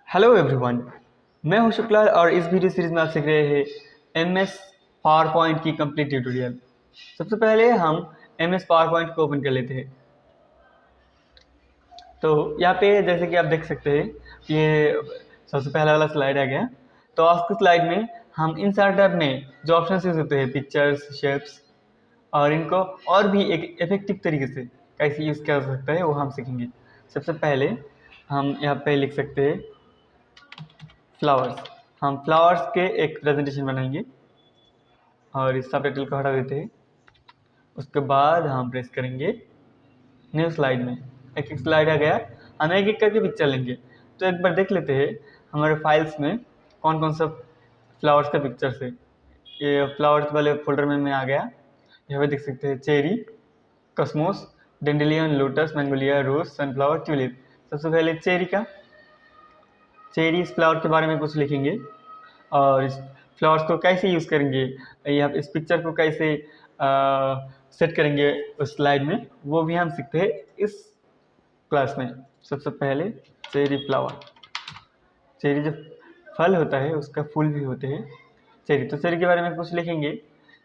Hello everyone, मैं हूं शुक्ला और इस वीडियो सीरीज में आप सीख रहे हैं एमएस पावर पॉइंट की कंप्लीट ट्यूटोरियल। सबसे पहले हम एमएस पावर पॉइंट को ओपन कर लेते हैं। तो यहाँ पे जैसे कि आप देख सकते हैं, ये सबसे पहला वाला स्लाइड आ गया। तो आज की स्लाइड में हम इंसर्ट टैब में जो ऑप्शन यूज होते हैं, पिक्चर्स, शेप्स, और इनको और भी एक इफेक्टिव तरीके से कैसे यूज़ किया जा सकता है वो हम सीखेंगे। सबसे पहले हम यहाँ पे लिख सकते हैं फ्लावर्स। हम फ्लावर्स के एक प्रेजेंटेशन बनाएंगे और इस सब टाइटल को हटा देते हैं। उसके बाद हम प्रेस करेंगे न्यू स्लाइड में। एक एक स्लाइड आ गया, हम एक एक करके पिक्चर लेंगे। तो एक बार देख लेते हैं हमारे फाइल्स में कौन कौन सा फ्लावर्स का पिक्चर है। ये फ्लावर्स वाले फोल्डर में मैं आ गया। यहाँ पे देख सकते हैं चेरी, कॉस्मोस, डेंडेलियन, लोटस, मैंगोलिया, रोज, सनफ्लावर, ट्यूलिप। सबसे पहले चेरी इस फ्लावर के बारे में कुछ लिखेंगे और इस फ्लावर्स को कैसे यूज़ करेंगे, या इस पिक्चर को कैसे सेट करेंगे उस स्लाइड में, वो भी हम सीखते हैं इस क्लास में। सबसे पहले चेरी फ्लावर। चेरी जो फल होता है उसका फूल भी होते हैं चेरी। तो चेरी के बारे में कुछ लिखेंगे।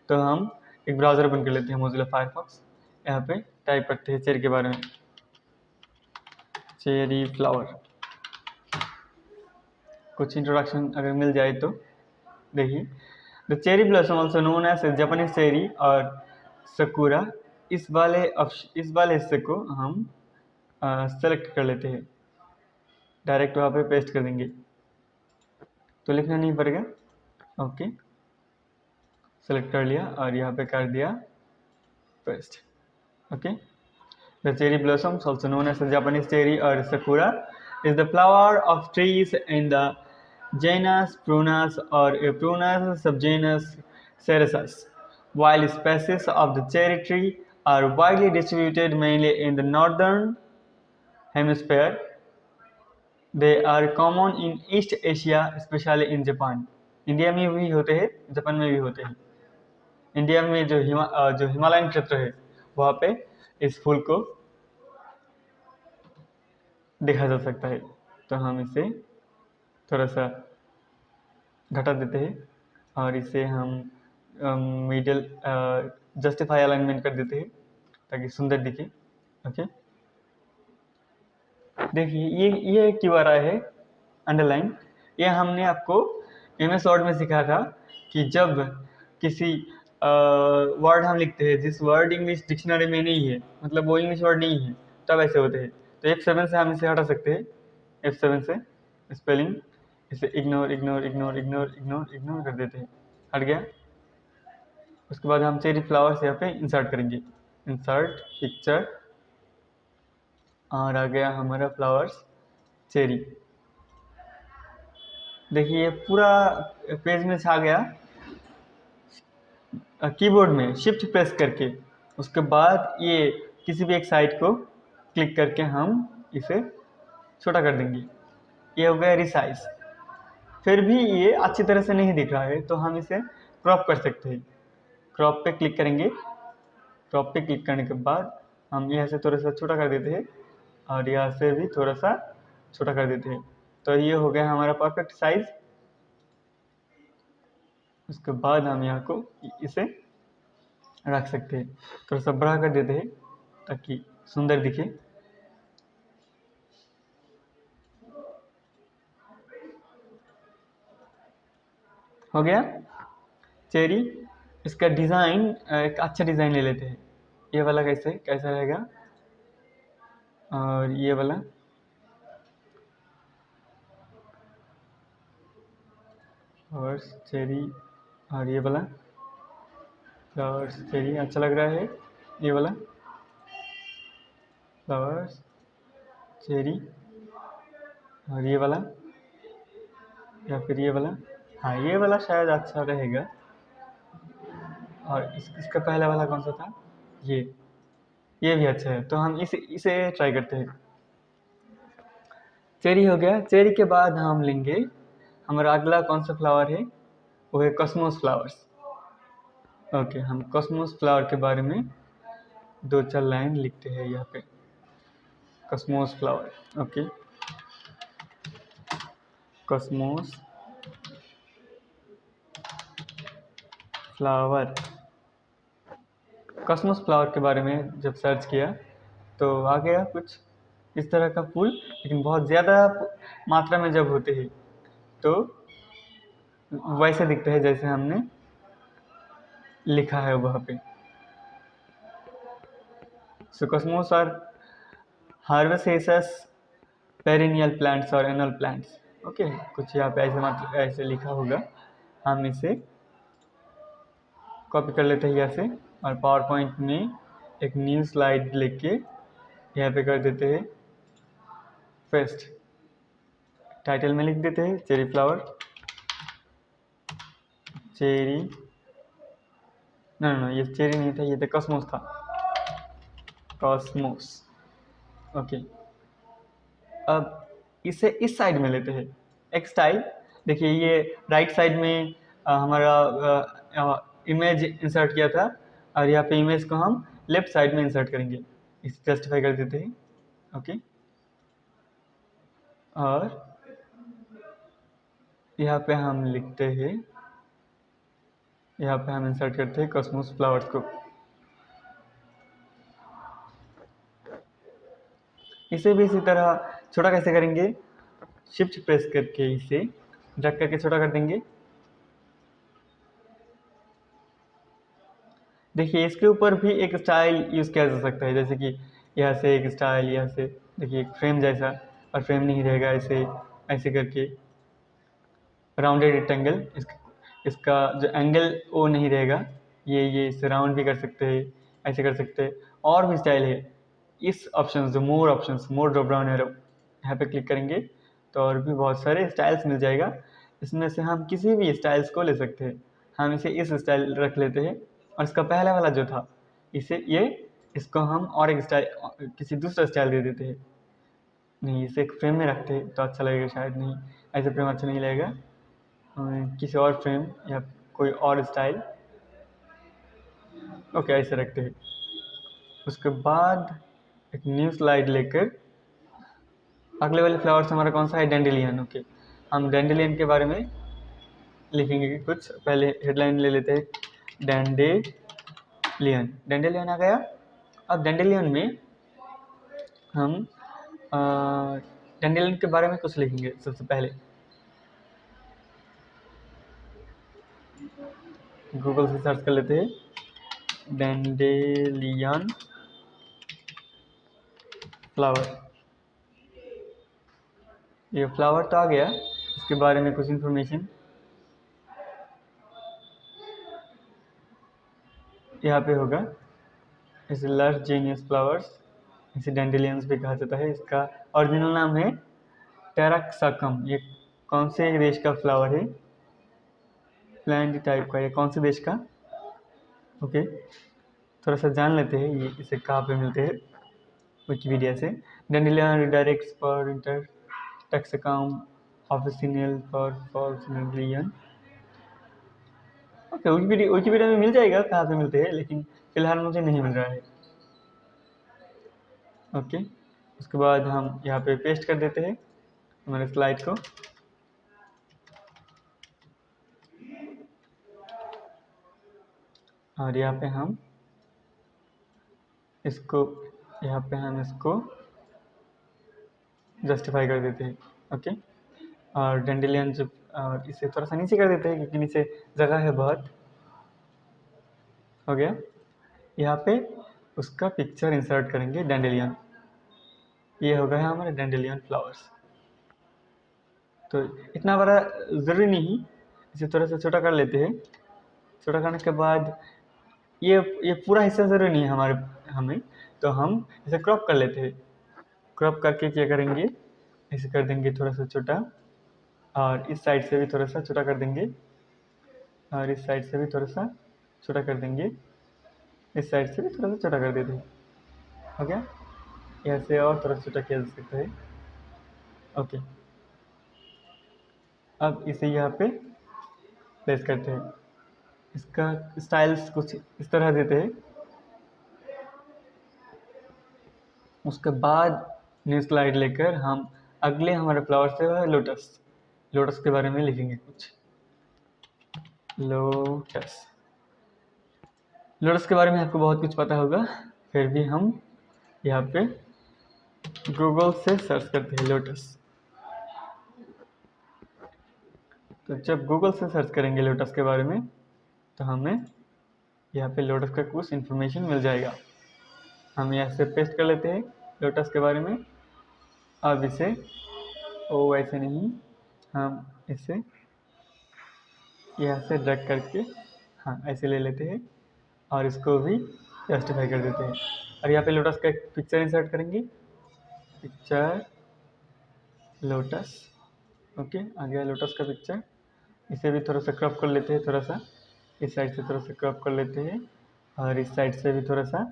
तो हम एक ब्राउज़र ओपन कर लेते हैं, मोज़िला फायरफॉक्स। यहाँ पे टाइप करते हैं चेरी के बारे में, चेरी फ्लावर। कुछ इंट्रोडक्शन अगर मिल जाए तो देखिए, the cherry blossom also known as Japanese cherry और सकुरा। इस वाले हिस्से को हम सेलेक्ट कर लेते हैं, डायरेक्ट वहाँ पे पेस्ट कर देंगे, तो लिखना नहीं पड़ेगा। ओके, सेलेक्ट कर लिया और यहाँ पे कर दिया paste. Okay, the cherry blossoms also known as the Japanese cherry or sakura is the flower of trees in the genus Prunus or Prunus subgenus Cerassus. While species of the cherry tree are widely distributed mainly in the northern hemisphere, they are common in East Asia, especially in Japan. India में भी होते हैं, Japan में भी होते हैं। India में जो हिमालयन क्षेत्र है वहाँ पे इस फूल को देखा जा सकता है। तो हम इसे थोड़ा सा घटा देते हैं और इसे हम मिडल जस्टिफाई अलाइनमेंट कर देते हैं ताकि सुंदर दिखे। ओके, देखिए ये क्यों आ रहा है अंडरलाइन। ये हमने आपको एमएस वर्ड में सिखा था कि जब किसी वर्ड हम लिखते हैं जिस वर्ड इंग्लिश डिक्शनरी में नहीं है, मतलब वो इंग्लिश वर्ड नहीं है, तब ऐसे होते हैं। तो F7 से हम इसे हटा सकते हैं। F7 से स्पेलिंग, इसे ignore ignore ignore ignore ignore ignore कर देते हैं, हट गया। उसके बाद हम चेरी फ्लावर्स यहाँ पे इंसर्ट करेंगे, इंसर्ट पिक्चर, और आ गया हमारा फ्लावर्स चेरी। देखिए पूरा पेज में छा गया। कीबोर्ड में शिफ्ट प्रेस करके उसके बाद ये किसी भी एक साइड को क्लिक करके हम इसे छोटा कर देंगे। ये हो गया रिसाइज। फिर भी ये अच्छी तरह से नहीं दिख रहा है तो हम इसे क्रॉप कर सकते हैं। क्रॉप पे क्लिक करेंगे। क्रॉप पे क्लिक करने के बाद हम यहाँ से थोड़ा सा छोटा कर देते हैं और यहाँ से भी थोड़ा सा छोटा कर देते हैं। तो ये हो गया हमारा परफेक्ट साइज। उसके बाद हम यहाँ को इसे रख सकते हैं, थोड़ा सा बड़ा कर देते हैं ताकि सुंदर दिखे। हो गया चेरी। इसका डिज़ाइन एक अच्छा डिज़ाइन ले लेते हैं। ये वाला कैसा रहेगा, और ये वाला फ्लावर्स चेरी, और ये वाला फ्लावर्स चेरी अच्छा लग रहा है। ये वाला फ्लावर्स चेरी, और ये वाला, या फिर ये वाला। हाँ, ये वाला शायद अच्छा रहेगा। और इसका पहला वाला कौन सा था, ये भी अच्छा है। तो हम इसे ट्राई करते हैं। चेरी हो गया। चेरी के बाद हम लेंगे हमारा अगला कौन सा फ्लावर है, वो है कॉस्मोस फ्लावर्स। ओके, हम कॉस्मोस फ्लावर के बारे में 2-4 लाइन लिखते हैं यहाँ पे, Cosmos flower. Okay, Cosmos flower. Cosmos flower के बारे में जब सर्च किया तो आ गया कुछ इस तरह का फूल, लेकिन बहुत ज़्यादा मात्रा में जब होते हैं तो वैसे दिखते हैं जैसे हमने लिखा है वहाँ पे। सो कॉस्मोस आर हार्वेसेसस पेरिनियल प्लांट्स और एनुअल प्लांट्स। ओके, कुछ यहाँ पे ऐसे मतलब ऐसे लिखा होगा, हम इसे कॉपी कर लेते हैं यहाँ से और पावर पॉइंट में एक न्यू स्लाइड लेके यहाँ पे कर देते हैं पेस्ट। टाइटल में लिख देते हैं चेरी फ्लावर, चेरी, ना ये चेरी नहीं था, ये तो कॉस्मोस था, कॉस्मोस। ओके, अब इसे इस साइड में लेते हैं एक स्टाइल। देखिए ये राइट साइड में हमारा इमेज इंसर्ट किया था और यहाँ पे इमेज को हम लेफ्ट साइड में इंसर्ट करेंगे, इसे जस्टिफाई कर देते हैं। ओके, और यहाँ पे हम लिखते हैं, यहाँ पे हम इंसर्ट करते हैं कॉस्मोस फ्लावर्स को। इसे भी इसी तरह छोटा कैसे करेंगे, शिफ्ट प्रेस करके इसे ड्रैग करके छोटा कर देंगे। देखिए इसके ऊपर भी एक स्टाइल यूज़ किया जा सकता है, जैसे कि यहाँ से एक स्टाइल, यहाँ से देखिए एक फ्रेम जैसा, और फ्रेम नहीं रहेगा, ऐसे ऐसे करके राउंडेड रेक्टेंगल, इसका जो एंगल वो नहीं रहेगा, ये इसे राउंड भी कर सकते हैं, ऐसे कर सकते हैं। और भी स्टाइल है, इस ऑप्शन जो मोर ऑप्शंस, मोर ड्रॉप डाउन एरो, यहाँ पे क्लिक करेंगे तो और भी बहुत सारे स्टाइल्स मिल जाएगा। इसमें से हम किसी भी स्टाइल्स को ले सकते हैं। हम इसे इस स्टाइल रख लेते हैं और इसका पहला वाला जो था इसे इसको हम और एक स्टाइल, किसी दूसरा स्टाइल दे देते हैं। नहीं, इसे एक फ्रेम में रखते हैं तो अच्छा लगेगा शायद, नहीं ऐसे फ्रेम अच्छा नहीं लगेगा, किसी और फ्रेम या कोई और स्टाइल। ओके, ऐसे रखते हैं। उसके बाद एक न्यू स्लाइड लेकर अगले वाले फ्लावर्स हमारा कौन सा है, डेंडेलियन। ओके, हम डेंडेलियन के बारे में लिखेंगे कि कुछ, पहले हेडलाइन ले लेते हैं डेंडेलियन। डेंडेलियन आ गया। अब डेंडेलियन में हम डेंडेलियन के बारे में कुछ लिखेंगे। सबसे पहले गूगल से सर्च कर लेते हैं डेंडेलियन फ्लावर। ये फ्लावर तो आ गया, इसके बारे में कुछ इन्फॉर्मेशन यहाँ पे होगा। इसे लर्ज जीनियस फ्लावर्स, इसे डेंडेलियंस भी कहा जाता है। इसका ओरिजिनल नाम है टेराक्साकम। ये कौन से देश का फ्लावर है, प्लांट टाइप का, ये कौन से देश का। ओके, थोड़ा सा जान लेते हैं ये इसे कहाँ पे मिलते हैं विकिपीडिया से। Dandelion redirects for inter taraxacum official for dandelion. Okay, Wikipedia में मिल जाएगा कहाँ पे मिलते हैं, लेकिन फिलहाल मुझे नहीं मिल रहा है। ओके, उसके बाद हम यहाँ पे पेस्ट कर देते हैं हमारे स्लाइड को। और यहाँ पे हम इसको जस्टिफाई कर देते हैं। ओके, और डेंडेलियन जब इसे थोड़ा सा नीचे कर देते हैं क्योंकि नीचे जगह है बहुत। हो गया, यहाँ पे उसका पिक्चर इंसर्ट करेंगे डेंडेलियन। ये हो गया हमारे डेंडेलियन फ्लावर्स। तो इतना बड़ा ज़रूरी नहीं, इसे थोड़ा सा छोटा कर लेते हैं। छोटा करने के बाद ये पूरा हिस्सा ज़रूरी नहीं है हमें, तो हम इसे क्रॉप कर लेते हैं। क्रॉप करके क्या करेंगे, इसे कर देंगे थोड़ा सा छोटा, और इस साइड से भी थोड़ा सा छोटा कर देंगे, और इस साइड से भी थोड़ा सा छोटा कर देंगे, इस साइड से भी थोड़ा सा छोटा कर देते हैं। हो गया, यहाँ से और थोड़ा सा छोटा किया जा सकता है। ओके, अब इसे यहाँ पे प्लेस करते हैं। इसका स्टाइल्स कुछ इस तरह देते हैं। उसके बाद न्यू स्लाइड लेकर हम अगले हमारे फ्लावर से है लोटस। लोटस के बारे में लिखेंगे कुछ। लोटस लोटस के बारे में आपको बहुत कुछ पता होगा, फिर भी हम यहाँ पे गूगल से सर्च करते हैं लोटस। तो जब गूगल से सर्च करेंगे लोटस के बारे में तो हमें यहाँ पे लोटस का कुछ इन्फॉर्मेशन मिल जाएगा। हम यहाँ से पेस्ट कर लेते हैं लोटस के बारे में। अब इसे वैसे नहीं, हम इसे यहाँ से ड्रैग करके हाँ ऐसे ले लेते हैं और इसको भी जस्टिफाई कर देते हैं। और यहाँ पे लोटस का एक पिक्चर इंसर्ट करेंगे, पिक्चर लोटस। ओके, आ गया लोटस का पिक्चर। इसे भी थोड़ा सा क्रॉप कर लेते हैं, थोड़ा सा इस साइड से थोड़ा सा क्रॉप कर लेते हैं और इस साइड से भी थोड़ा सा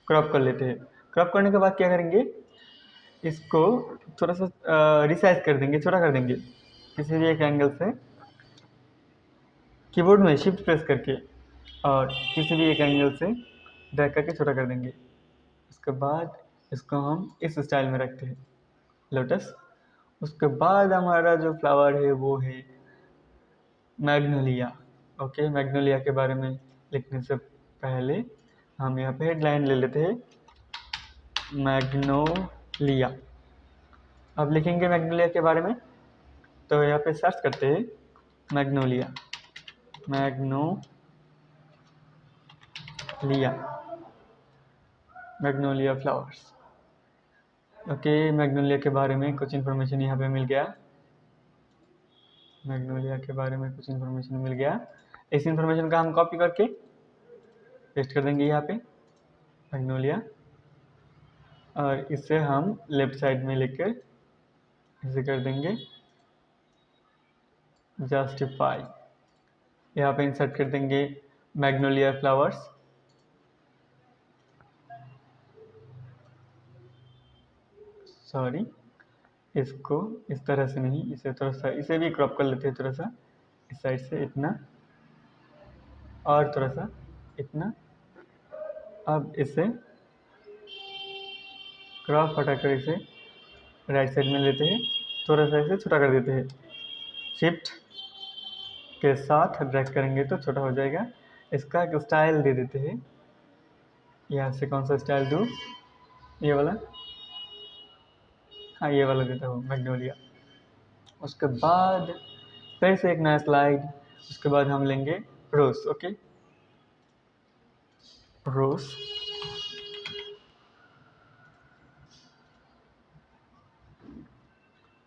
क्रॉप कर लेते हैं। क्रॉप करने के बाद क्या करेंगे, इसको थोड़ा सा रिसाइज कर देंगे, छोटा कर देंगे किसी भी एक एंगल से कीबोर्ड में शिफ्ट प्रेस करके, और किसी भी एक एंगल से ड्रैग करके छोटा कर देंगे। उसके बाद इसको हम इस स्टाइल में रखते हैं लोटस। उसके बाद हमारा जो फ्लावर है वो है मैग्नोलिया। ओके, मैग्नोलिया के बारे में लिखने से पहले हम यहाँ पे हेडलाइन ले लेते हैं मैग्नोलिया। अब लिखेंगे मैग्नोलिया के बारे में, तो यहाँ पे सर्च करते हैं Magnolia, Magnolia flowers. Okay, Magnolia के बारे में कुछ इन्फॉर्मेशन यहाँ पे मिल गया। मैग्नोलिया के बारे में कुछ इन्फॉर्मेशन मिल गया। इस इन्फॉर्मेशन का हम कॉपी करके पेस्ट कर देंगे यहाँ पे मैग्नोलिया, और इसे हम लेफ्ट साइड में लेकर इसे कर देंगे जस्टिफाई। यहाँ पे इंसर्ट कर देंगे मैग्नोलिया फ्लावर्स। सॉरी, इसको इस तरह से नहीं, इसे थोड़ा सा इसे भी क्रॉप कर लेते हैं, थोड़ा सा इस साइड से इतना और थोड़ा सा इतना। अब इसे क्रॉप हटाकर इसे राइट साइड में लेते हैं, थोड़ा सा इसे छोटा कर देते हैं। शिफ्ट के साथ ड्रैग करेंगे तो छोटा हो जाएगा। इसका एक स्टाइल दे देते हैं। यहाँ से कौन सा स्टाइल दूँ, ये वाला, हाँ ये वाला देता हूँ मैग्नोलिया। उसके बाद फिर से एक नया स्लाइड। उसके बाद हम लेंगे रोज। ओके, रोज।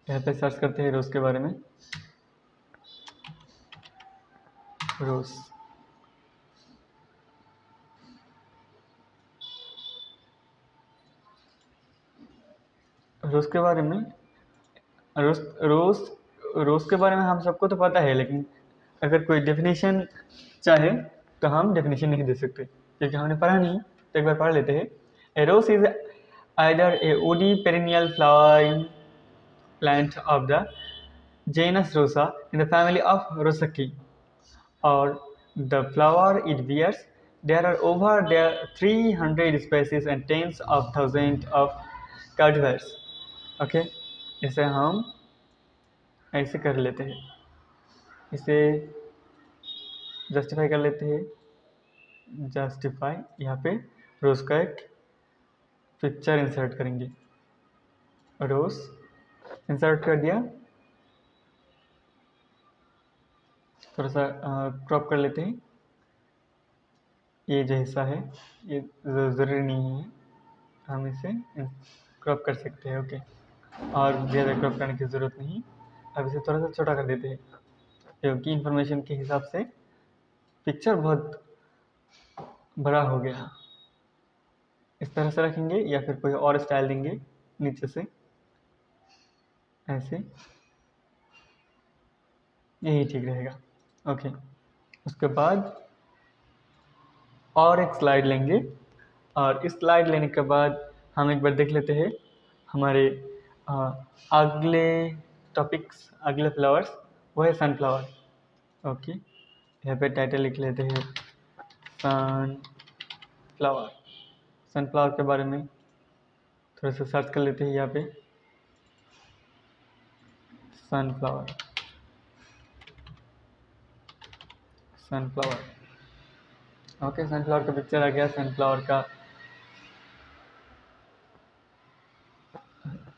यहाँ पे सर्च करते हैं रोज के बारे में। रोज रोज के बारे में, रोज रोज रोज के बारे में हम सबको तो पता है, लेकिन अगर कोई डेफिनेशन चाहे तो हम डेफिनेशन नहीं दे सकते क्योंकि हमने पढ़ा नहीं। तो एक बार पढ़ लेते हैं। A rose is either a woody perennial flowering plant of the genus Rosa in the family of Rosaceae, or the flower it bears. There are over 300 species and tens of thousands of cultivars. Okay, इसे हम ऐसे कर लेते हैं, इसे justify कर लेते हैं। जस्टिफाई, यहाँ पे रोज का एक पिक्चर इंसर्ट करेंगे। रोज इंसर्ट कर दिया, थोड़ा सा क्रॉप कर लेते हैं। ये जो हिस्सा है ये ज़रूरी नहीं है, हम इसे क्रॉप कर सकते हैं। ओके, और ज़्यादा क्रॉप करने की ज़रूरत नहीं। अब इसे थोड़ा सा छोटा कर देते हैं क्योंकि इंफॉर्मेशन के हिसाब से पिक्चर बहुत बड़ा हो गया। इस तरह से रखेंगे या फिर कोई और स्टाइल देंगे नीचे से, ऐसे, यही ठीक रहेगा। ओके, उसके बाद और एक स्लाइड लेंगे, और इस स्लाइड लेने के बाद हम एक बार देख लेते हैं हमारे अगले टॉपिक्स, अगले फ्लावर्स, वो है सनफ्लावर। ओके, यहाँ पे टाइटल लिख लेते हैं सनफ्लावर। सनफ्लावर के बारे में थोड़ा सा सर्च कर लेते हैं यहाँ पे, सनफ्लावर। सनफ्लावर। ओके, सनफ्लावर का पिक्चर आ गया। सनफ्लावर का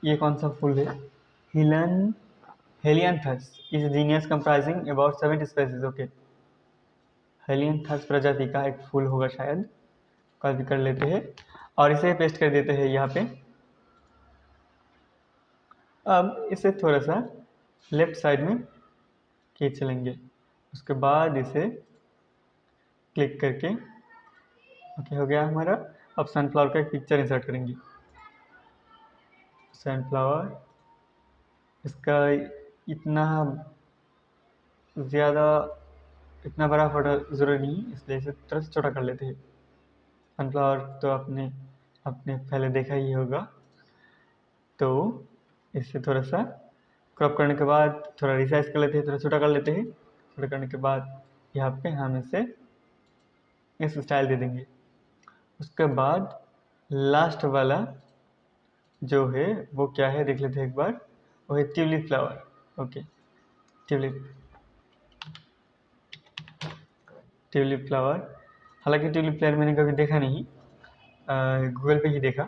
ये कौन सा फूल है? हिलन helianthus is genus comprising about 70 species. Okay, helianthus प्रजाति का एक फूल होगा शायद, कॉपी कर लेते हैं और इसे पेस्ट कर देते हैं यहाँ पे। अब इसे थोड़ा सा लेफ्ट साइड में खींच लेंगे, उसके बाद इसे क्लिक करके ओके हो गया हमारा। अब सनफ्लावर का एक पिक्चर इंसर्ट करेंगे। सनफ्लावर, इसका इतना ज़्यादा इतना बड़ा फोटो ज़रूरी नहीं, इसलिए इसे थोड़ा सा छोटा कर लेते हैं। सनफ्लावर तो आपने आपने पहले देखा ही होगा, तो इससे थोड़ा सा क्रॉप करने के बाद थोड़ा रिसाइज कर लेते हैं, थोड़ा छोटा कर लेते हैं। छोटा करने के बाद यहाँ पे हम इसे इस स्टाइल दे देंगे। उसके बाद लास्ट वाला जो है वो क्या है देख लेते हैं एक बार। वो है tulip flower. Okay, tulip flower. हालांकि ट्यूलिप फ्लावर मैंने कभी देखा नहीं, गूगल पे ही देखा,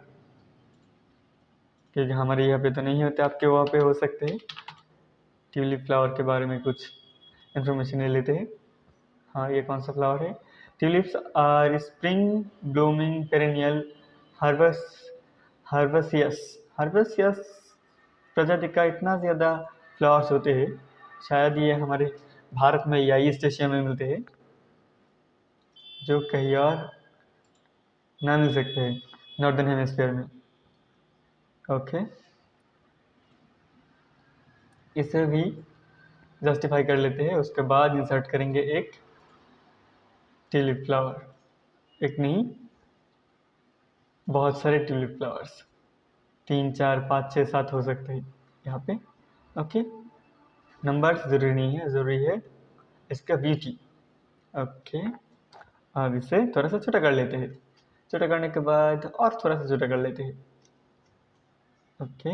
क्योंकि हमारे यहाँ पे तो नहीं होते, आपके वहाँ पे हो सकते हैं। ट्यूलिप फ्लावर के बारे में कुछ इन्फॉर्मेशन ले लेते हैं। हाँ, ये कौन सा फ्लावर है? Tulips are spring blooming perennial herbaceous प्रजाति का इतना ज़्यादा फ्लावर्स होते हैं, शायद ये हमारे भारत में या ईस्ट एशिया में मिलते हैं, जो कहीं और ना मिल सकते हैं नॉर्दर्न हेमिस्फीयर में। ओके, इसे भी जस्टिफाई कर लेते हैं। उसके बाद इंसर्ट करेंगे एक ट्यूलिप फ्लावर। एक नहीं, बहुत सारे ट्यूलिप फ्लावर्स, 3 4 5 6 7 हो सकते हैं यहाँ पे। ओके, नंबर ज़रूरी नहीं है, ज़रूरी है इसका ब्यूटी। ओके, अब इसे थोड़ा सा छोटा कर लेते हैं। छोटा करने के बाद और थोड़ा सा छोटा कर लेते हैं। ओके,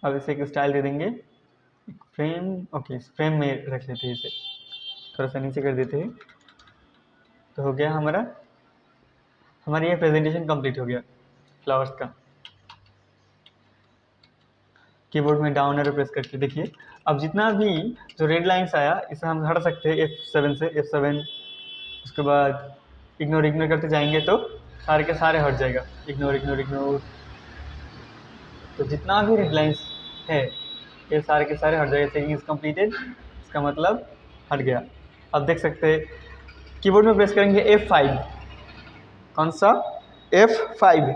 अब इसे एक स्टाइल दे देंगे, एक फ्रेम। ओके, इस फ्रेम में रख लेते हैं, इसे थोड़ा सा नीचे कर देते हैं। तो हो गया हमारी ये प्रेजेंटेशन कंप्लीट हो गया फ्लावर्स का। कीबोर्ड में डाउन एरो प्रेस करके देखिए, अब जितना भी जो रेड लाइंस आया इसे हम हटा सकते हैं F7 से। F7, उसके बाद इग्नोर करते जाएंगे तो सारे के सारे हट जाएगा। इग्नोर, तो जितना भी रेड लाइंस है ये सारे के सारे हट जाएगा। चेकिंग इज कंप्लीटेड, इसका मतलब हट गया। अब देख सकते हैं, कीबोर्ड में प्रेस करेंगे F5। कौन सा? F5,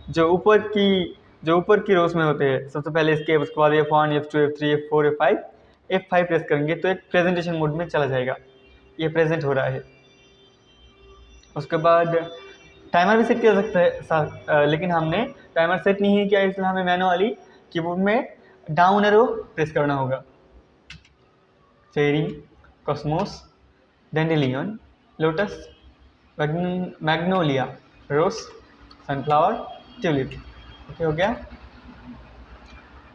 जो ऊपर की रोज में होते हैं। सबसे पहले इसके, उसके बाद F1 F2 F3 F4 F5। F5 press करेंगे तो एक प्रेजेंटेशन मोड में चला जाएगा, ये प्रेजेंट हो रहा है। उसके बाद टाइमर भी सेट किया सकता है, लेकिन हमने टाइमर सेट नहीं किया, इसलिए हमें मैनुअली कीबोर्ड में डाउन एरो प्रेस करना होगा। Cherry, cosmos, dandelion, lotus, magnolia, rose, sunflower, tulip. Okay हो गया।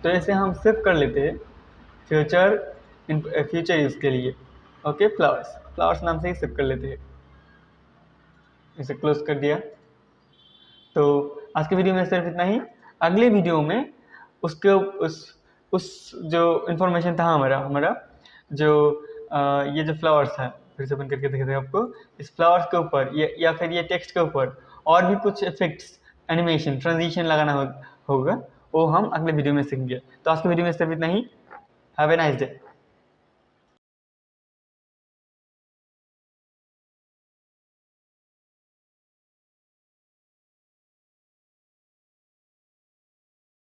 तो ऐसे हम सेव कर लेते हैं फ्यूचर यूज़ के लिए। ओके, फ्लावर्स नाम से ही सेव कर लेते हैं। इसे क्लोज कर दिया। तो आज के वीडियो में सिर्फ इतना ही। अगले वीडियो में उसके उस जो इन्फॉर्मेशन था हमारा जो ये जो फ्लावर्स है, फिर से बंद करके दिखाते हैं आपको। इस फ्लावर्स के ऊपर या फिर ये टेक्स्ट के ऊपर और भी कुछ इफेक्ट्स, एनिमेशन, ट्रांजिशन लगाना होगा, वो हम अगले वीडियो में सीखेंगे। तो आज के वीडियो में सिर्फ इतना ही। Have a nice day.